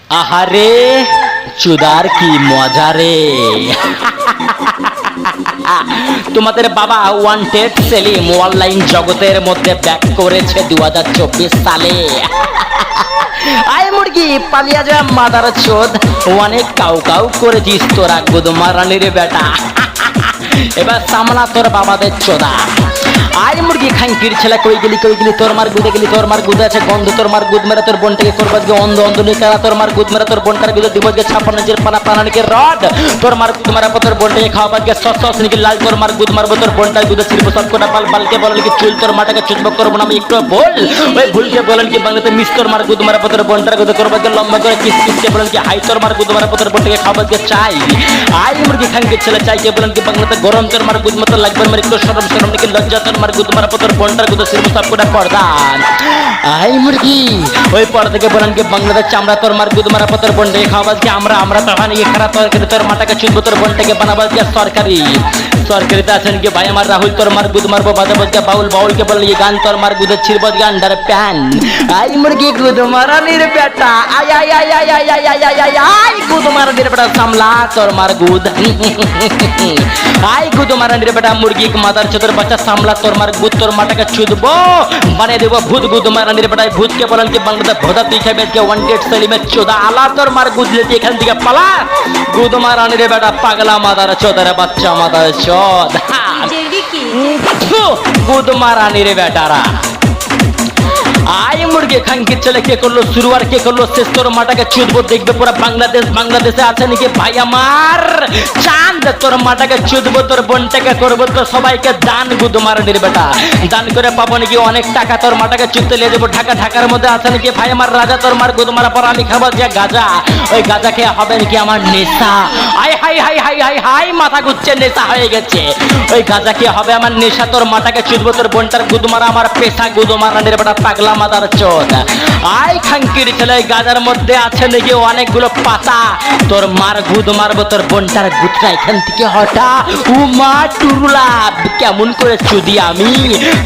আহারে চুদার কি মজা রে। তোমাদের বাবা ওয়ান্টেড সেলিম অনলাইন জগতের মধ্যে ব্যাক করেছে 2024 সালে। আয় মুরগি পালিয়া যা মাদার চোদ, অনেক কাউ কাউ করে দিস তোরা গুদমারানির বেটা। এবার সামলা তোর বাবাদের চোদা। আয় মুরগি খাঙ্কির ছেলে কই গেলি তোর মার গুদে গেলি, তোর মার গুদে আছে গন্ধ, তোর মার গুদ মেরে তোর বোনটাকে করবাস গে অন্ধ অন্ধ নিকারা, তোর মার গুদ মেরে তোর বোনটার গুদে দিবস গে 56 ইঞ্চির পানা পানানিকে রড, তোর মার গুদ মারা তোর বোনটাকে খাওয়াবাস গে সস নিকি লাল, তোর মার গুদ মারবো তোর বোনটার গুদে ছিড়বো সব কোটা বাল বালকে বলেন কি চুল, তোর মাটাকে চুজবো করবো না আমি একটু ভুল, ওই ভুলকে বলেন কি বাংলাতে মিস, তোর মার গুদ মারা তোর বোনটার গুদে করবাস গে লম্বা করে কিস কিসকে বলেন কি হাই, তোর মার গুদ মারা তোর বোনটাকে খাওয়াবাস গে চাই। আয় মুরগি খাঙ্কির ছেলে চাইকে বলেন কি বাংলাতে গরম, তোর মার গুদ মতো লাগবে আমার একটু শরম শরম নাকি লজ্জা, তোর মার গুদ মারা তোর বোনটার গুদে ছিড়বো সব কোটা পর্দা। আই মুরগি ওই পর্দাকে বলেন কি বাংলাদেশ চামড়া, তোর মার গুদ মারা তোর বোনটাকে খাওয়াবাস কি আমরা তখন এই খারাপ তরকারি, তোর মাটাকে চুদবো তোর বোনটাকে বানাবাস কি সরকারি। সরকারিতে আছেন কি ভাই আমার রাহুল, তোর মার গুদ মারবো বাজাবাস কি বাউল, বাউলকে বললে এই গান তোর মার গুদে ছিড়বাস কি আন্ডার প্যান। আই মুরগি গুদ মারানির বেটা, আই আই আই আই আই আই আই আই আই আই গুদ মারানির বেটা সামলা তোর মার গুদ। আই গুদ মারানির বেটা মুরগি মাদার চোদর বাচ্চা সামলা তোর মার গুদ, তোর মাটাকে চুদবো বানিয়ে দেবো ভূত গুদ মারানির বেটায়। ভূতকে বলেন কি বাংলাদেশ ভোদা তুই খাবে কে ওয়ান্টেড সেলিমের চোদা আলা, তোর মার গুদ লেতে এখান থেকে পালা গুদ মারানির বেটা পাগলা মাদার চোদার বাচ্চা মাদার চোদ। গুদ মারানির বেটারা। আয় মুরগি খাঙ্কির ছেলে কে করলো শুরু আর কে করলো শেষ, তোর মাটাকে চুদবো দেখবে পুরো বাংলাদেশ। বাংলাদেশে আছে নাকি ভাই আমার চাঁদ, তোর মাটাকে চুদবো তোর বোনটাকে করবো তো সবাইকে দান গুদ মারানির বেটা। দান করে পাবো নাকি অনেক টাকা, তোর মাটাকে চুদতে নিয়ে যাবো ঢাকার মধ্যে আছে নাকি ভাই আমার রাজা, তোর মার গুদ মারা পর আমি খাবো যে গাজা, ওই গাজা খেয়ে হবে নাকি আমার নেশা। I high high high high high মাথা ঘুরছে নেশা হয়ে গেছে, ওই গাজা খেয়ে হবে আমার নেশা, তোর মাটাকে চুদবো তোর বোনটার গুদ মারা আমার পেশা গুদ মারানির বেটা পাগলা মাদার চোদ। আই খাঙ্কির ছেলে গাজার মধ্যে আছে নাকি অনেকগুলো পাতা, তোর মার গুদ মারবো তোর বোনটার গুদটা এখান থেকে হটা উমা টুরুলা কেমন করে চুদি আমি,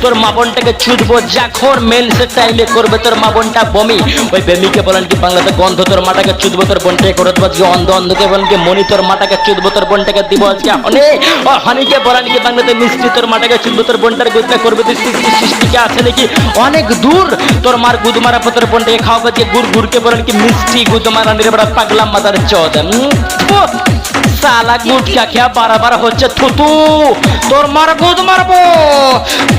তোর মা বোনটাকে চুদবো যখন মেলসের টাইমে করবে তোর মা বোনটা বমি, ওই বেমিকে বলেন কি বাংলাতে গন্ধ, তোর মাটাকে চুদবো তোর বোনটাকে করে দেবো আজকে অন্ধ, অন্ধকে বলেন কি মনি, তোর মাটাকে চুদবো তোর বোনটাকে দিব আজকে হনে, ও হানিকে বলেন কি বাংলাতে মিষ্টি, তোর মাটাকে চুদবো তোর বোনটার গুদটা করবে সৃষ্টিকে আছে নাকি অনেক দূর, তোর মার গুদ মারা তোর বোনটাকে খাওয়াবো যে গুড় গুড়কে বলেন কি মিষ্টি গুদ মারানির বেটা পাগলা মাদার চোদ। সালা গুটকা খেয়া বারবার হচ্ছে থুতু, তোর মার গুদ মারবো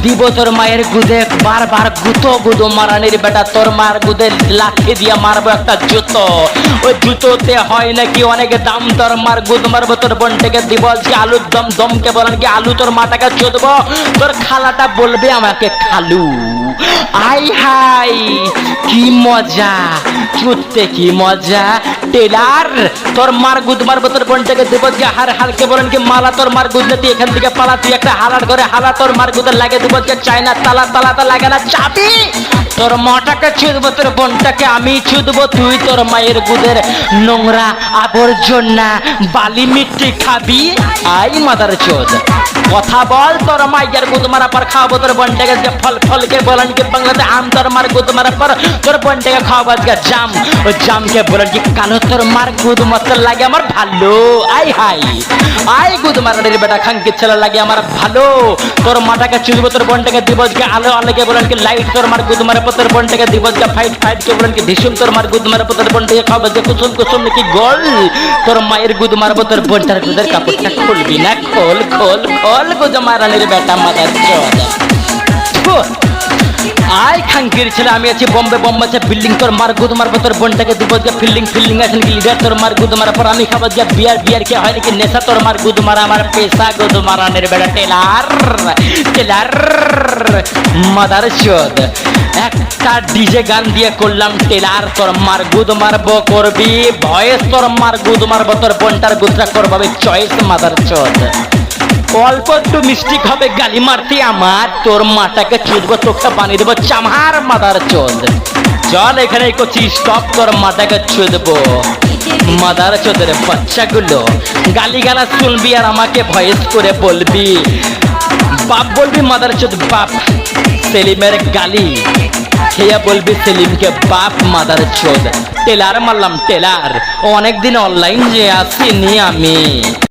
দিব তোর মায়ের গুদে বারবার গুতো গুদ মারানির বেটা, তোর মার গুদে লাঠি দিয়ে মারবো একটা জুতো, ওই জুতোতে হয় নাকি অনেক দাম, তোর মার গুদ মারবো তোর বোনটাকে দিব আজকে আলুর দম, দমকে বলেন কি আলু, তোর মাটাকে চুদবো তোর খালাটা বলবে আমাকে খালু। আই হাই কি মজা চুদতে কি মজা, টেলার তোর মার গুদ মারবো তোর বোনটাকে দেবো যে হার হালকে বলেন কি মালা, তোর মার গুদ তুই এখান থেকে পালা, তুই একটা হালার ঘরে হালা, তোর মার গুদের লাগে দেবো যে চায়না তালা, তালাতে লাগে না চাবি, তোর মাটাকে চুদবো তোর বোনটাকে আমি চুদবো, তুই তোর মায়ের গুদের নোংরা আবর্জনা বালি মিট্টি খাবি। আই মাদার চোদ কথা বল, তোর মায়ের গুদ মারা পর খাওয়াবো তোর বোনটাকে যে ফল, ফলকে বলেন কি বাংলাতে আম, তোর মার গুদ মারা পর তোর বোনটাকে খাওয়াবো আজকে জাম, ওই জামকে বলেন কি কালো, তোর মার গুদ মতো লাগে আমার ভালো। আই হাই আই গুদ মারানির বেটা খাঙ্কির ছেলে লাগে আমার ভালো, তোর মাটাকে চুদবো তোর বোনটাকে দিব আজকে আলো, আলোকে বলেন কি লাইট, তোর মার গুদ মারা তোর বোনটাকে দিব আজকে ফাইট, ফাইটকে বলেন কি ধিসুম, তোর মার গুদ মারা তোর বোনটাকে খাওয়াবো যে কুসুম, কুসুম নাকি গোল, তোর মায়ের গুদ মারবো তোর বোনটার গুদের কাপড়টা খুলবি না, খোল খোল খোল গুদ মারানির বেটা মাদার চোদ। আই খাঙ্কির ছেলে আমি আছি বম্বে, বম্বে আছে বিল্ডিং, তোর মার গুদ মারবো তোর বোনটাকে দিব যে ফিল্ডিং, ফিল্ডিং আছে নাকি লিডার, তোর মার গুদ মারা পর আমি খাবো যে বিয়ার, বিয়ার কে হয় নাকি নেশা, তোর মার গুদ মারা আমার পেশা গুদ মারানির বেটা টেলার, টেলার মাদার চোদ। একটা ডিজে গান দিয়ে করলাম টেলার, তোর মার গুদ মারবো করবি ভয়েস, তোর মার গুদ মারবো তোর বোনটার গুদটা করবে চয়েস মাদার চোদ। অল্প একটু মিস্টেক হবে গালি মারতে আমার, তোর মাটাকে চুদবো চোখটা বানিয়ে দেবো চামার মাদার চোদ। চল এখানে করছি স্টপ, তোর মাটাকে চুদবো মাদার চোদের বাচ্চাগুলো, গালি গালা শুনবি আর আমাকে ভয়েস করে বলবি, বাপ বলবি মাদার চোদ বাপ, সেলিমের গালি খেয়া বলবি সেলিমকে বাপ মাদার চোদ। টেলার মারলাম টেলার, অনেকদিন অনলাইন যে আসিনি আমি।